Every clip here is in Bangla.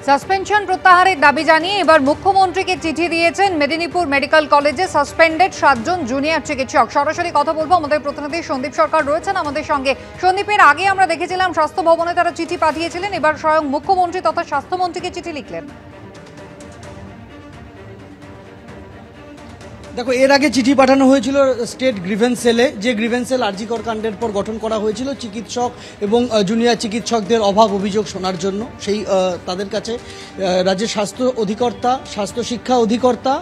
সাসপেনশন প্রত্যাহারের দাবি জানিয়ে এবার মুখ্যমন্ত্রীকে চিঠি দিয়েছেন মেদিনীপুর মেডিকেল কলেজে সাসপেন্ডেড 7 জন জুনিয়র চিকিৎসক। সরাসরি কথা বলবো, আমাদের প্রতিনিধি সন্দীপ সরকার রয়েছেন আমাদের সঙ্গে। সন্দীপের আগে আমরা দেখেছিলাম স্বাস্থ্য ভবনে তারা চিঠি পাঠিয়েছিলেন, এবার স্বয়ং মুখ্যমন্ত্রী তথা স্বাস্থ্যমন্ত্রীকে চিঠি লিখলেন। দেখো, এর আগে চিঠি পাঠানো হয়েছিল স্টেট গ্রিভেন্স সেলে, যে গ্রিভেন্স সেল আরজিকর কাণ্ডের পর গঠন করা হয়েছিল চিকিৎসক এবং জুনিয়র চিকিৎসকদের অভাব অভিযোগ শোনার জন্য। সেই তাদের কাছে রাজ্যের স্বাস্থ্য অধিকর্তা, স্বাস্থ্য শিক্ষা অধিকর্তা,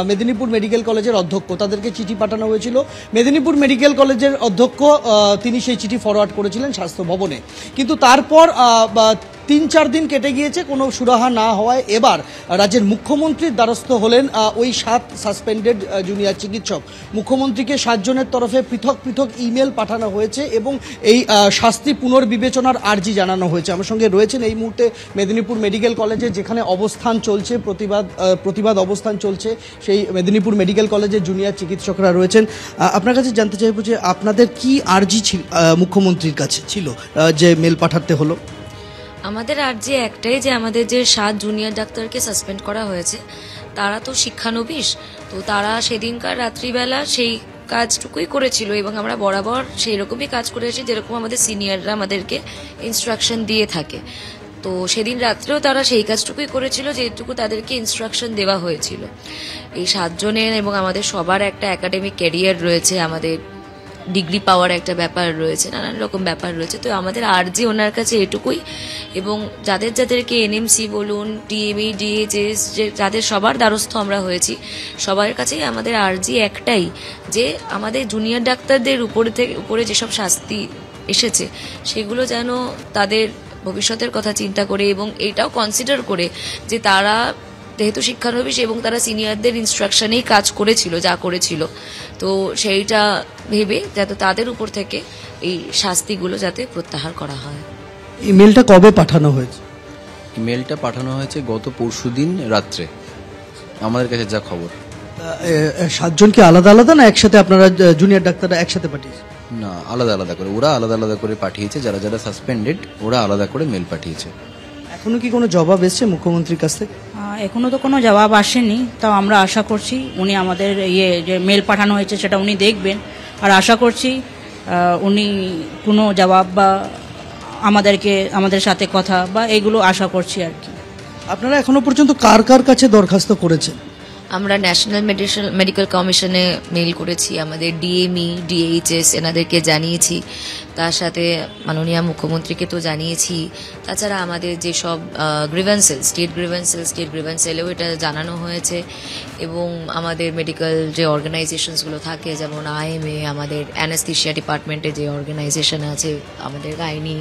মেদিনীপুর মেডিকেল কলেজের অধ্যক্ষ, তাদেরকে চিঠি পাঠানো হয়েছিল। মেদিনীপুর মেডিকেল কলেজের অধ্যক্ষ তিনি সেই চিঠি ফরওয়ার্ড করেছিলেন স্বাস্থ্য ভবনে, কিন্তু তারপর 3-4 দিন কেটে গিয়েছে, কোনো সুরাহা না হওয়ায় এবার রাজ্যের মুখ্যমন্ত্রীর দ্বারস্থ হলেন ওই 7 সাসপেন্ডেড জুনিয়র চিকিৎসক। মুখ্যমন্ত্রীকে 7 জনের তরফে পৃথক পৃথক ইমেল পাঠানো হয়েছে এবং এই শাস্তি পুনর্বিবেচনার আর্জি জানানো হয়েছে। আমার সঙ্গে রয়েছেন এই মুহূর্তে মেদিনীপুর মেডিকেল কলেজে, যেখানে অবস্থান চলছে, প্রতিবাদ অবস্থান চলছে, সেই মেদিনীপুর মেডিকেল কলেজের জুনিয়র চিকিৎসকরা রয়েছেন। আপনার কাছে জানতে চাইব যে আপনাদের কি আর্জি ছিল মুখ্যমন্ত্রীর কাছে ছিল যে মেল পাঠাতে হলো? আমাদের আর্জি একটাই, যে আমাদের যে 7 জুনিয়র ডাক্তারকে সাসপেন্ড করা হয়েছে তারা তো শিক্ষানবিশ, তো তারা সেদিনকার রাত্রিবেলা সেই কাজটুকুই করেছিল এবং আমরা বরাবর সেই রকমই কাজ করেছি যেরকম আমাদের সিনিয়ররা আমাদেরকে ইনস্ট্রাকশন দিয়ে থাকে। তো সেদিন রাত্রেও তারা সেই কাজটুকুই করেছিল যেটুকু তাদেরকে ইনস্ট্রাকশন দেওয়া হয়েছিল। এই 7 জনের এবং আমাদের সবার একটা একাডেমিক ক্যারিয়ার রয়েছে, আমাদের ডিগ্রি পাওয়ার একটা ব্যাপার রয়েছে, নানান রকম ব্যাপার রয়েছে। তো আমাদের আর্জি ওনার কাছে এটুকুই, এবং যাদেরকে এনএমসি বলুন, ডিএমই, ডিএইচএস, যে যাদের সবার দ্বারস্থ আমরা হয়েছি, সবার কাছেই আমাদের আর্জি একটাই, যে আমাদের জুনিয়র ডাক্তারদের উপরে যেসব শাস্তি এসেছে সেগুলো যেন তাদের ভবিষ্যতের কথা চিন্তা করে এবং এটাও কনসিডার করে যে তারা যেহেতু শিক্ষানবিশ এবং তারা সিনিয়রদের ইনস্ট্রাকশনেই কাজ করেছিল যা করেছিল, তো সেইটা ভেবে যাতে তাদের উপর থেকে এই শাস্তিগুলো যাতে প্রত্যাহার করা হয়। ইমেলটা কবে পাঠানো হয়েছে? ইমেলটা পাঠানো হয়েছে গত পরশুদিন রাত্রে, আমাদের কাছে যা খবর। 7 জন কি আলাদা আলাদা না একসাথে আপনারা জুনিয়র ডাক্তাররা একসাথে পাঠিয়েছে? না, আলাদা আলাদা করে, ওরা আলাদা আলাদা করে পাঠিয়েছে। যারা যারা সাসপেন্ডেড ওরা আলাদা করে মেল পাঠিয়েছে। এখনো কি কোনো জবাব এসছে মুখ্যমন্ত্রীর কাছ থেকে? এখনো তো কোনো জবাব আসেনি, তাও আমরা আশা করছি উনি আমাদের যে মেল পাঠানো হয়েছে সেটা উনি দেখবেন, আর আশা করছি উনি কোনো জবাব বা আমাদের সাথে কথা বা এগুলো আশা করছি আর কি। আপনারা এখনো পর্যন্ত কার কার কাছে দরখাস্ত করেছেন? আমরা ন্যাশনাল মেডিকেল কমিশনে মেল করেছি, আমাদের ডিএমই, ডিএইচএস এনাদেরকে জানিয়েছি, তার সাথে মাননীয় মুখ্যমন্ত্রীকে তো জানিয়েছি। তাছাড়া আমাদের যেসব স্টেট গ্রিভেন্সেলেও এটা জানানো হয়েছে, এবং আমাদের মেডিকেল যে অর্গানাইজেশনসগুলো থাকে, যেমন আইএমএ, আমাদের অ্যানেস্থেশিয়া ডিপার্টমেন্টে যে অর্গানাইজেশন আছে, আমাদের গাইনি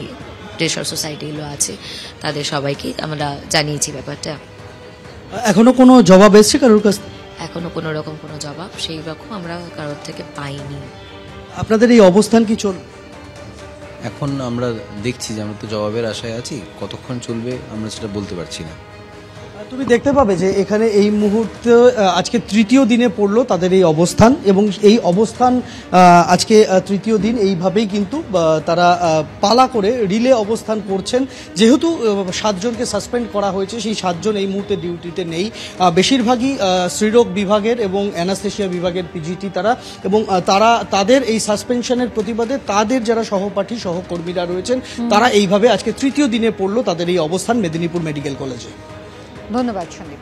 যেসব সোসাইটিগুলো আছে, তাদের সবাইকেই আমরা জানিয়েছি ব্যাপারটা। এখনো কোনো জবাব এসছে কারোর কাছ? এখনো কোনো রকম কোনো জবাব সেই রকম আমরা কারোর থেকে পাইনি। আপনাদের এই অবস্থান কি এখন আমরা দেখছি যে আমরা তো জবাবের আশায় আছি, কতক্ষণ চলবে আমরা সেটা বলতে পারছি না। তুমি দেখতে পাবে যে এখানে এই মুহূর্তে আজকে 3য় দিনে পড়লো তাদের এই অবস্থান, এবং এই অবস্থান আজকে 3য় দিন এইভাবেই কিন্তু তারা পালা করে রিলে অবস্থান করছেন। যেহেতু 7 জনকে সাসপেন্ড করা হয়েছে, সেই 7 জন এই মুহূর্তে ডিউটিতে নেই। বেশিরভাগই স্ত্রীরোগ বিভাগের এবং অ্যানাস্থেশিয়া বিভাগের পিজিটি তারা, এবং তাদের এই সাসপেনশনের প্রতিবাদে তাদের যারা সহপাঠী সহকর্মীরা রয়েছেন তারা এইভাবে আজকে 3য় দিনে পড়লো তাদের এই অবস্থান মেদিনীপুর মেডিকেল কলেজে। ধন্যবাদ সন্দীপ।